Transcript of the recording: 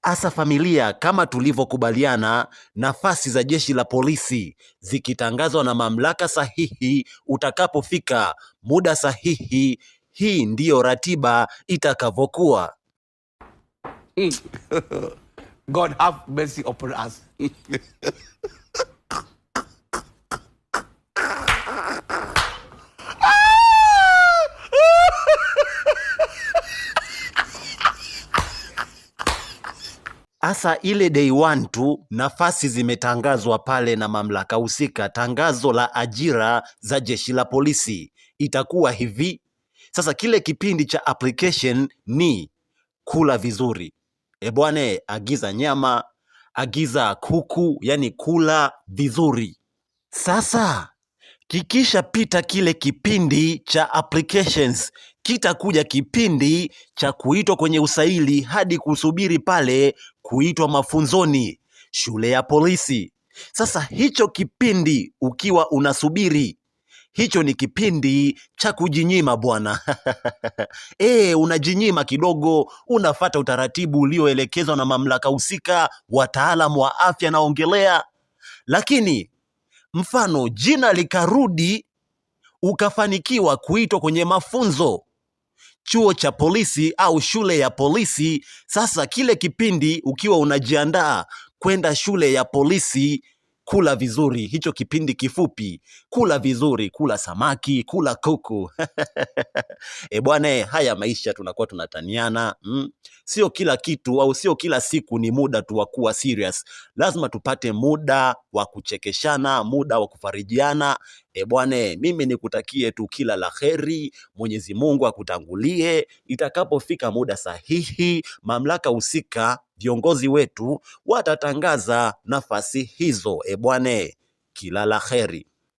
Asa familia, kama tulivyokubaliana, nafasi za jeshi la polisi zikitangazwa na mamlaka sahihi utakapofika muda sahihi, hii ndiyo ratiba itakavyokuwa. God have mercy upon us. Asa ile day one tu nafasi zimetangazwa pale na mamlaka husika, tangazo la ajira za jeshi la polisi itakuwa hivi. Sasa kile kipindi cha application ni kula vizuri. Bwane, agiza nyama, agiza kuku, yani kula vizuri. Sasa kikisha pita kile kipindi cha applications, kitakuja kipindi cha kuitwa kwenye usaili hadi kusubiri pale kuitwa mafunzoni shule ya polisi. Sasa hicho kipindi ukiwa unasubiri, hicho ni kipindi cha kujinyima bwana. Unajinyima kidogo, unafata utaratibu ulioelekezwa na mamlaka husika, wataalamu wa afya naongelea. Lakini mfano jina likarudi, ukafanikiwa kuitwa kwenye mafunzo chuo cha polisi au shule ya polisi, sasa kile kipindi ukiwa unajiandaa kwenda shule ya polisi, kula vizuri. Hicho kipindi kifupi, kula vizuri, kula samaki, kula kuku. Bwana, haya maisha tunakuwa tunataniana. Sio kila kitu au sio kila siku ni muda tu wa kuwa serious. Lazima tupate muda wa kuchekeshana, muda wa kufarijiana. Bwana, mimi nikutakie tu kila la kheri. Mwenyezi Mungu akutangulie. Itakapofika muda sahihi, mamlaka husika, viongozi wetu watatangaza nafasi hizo. Bwana, kila la kheri.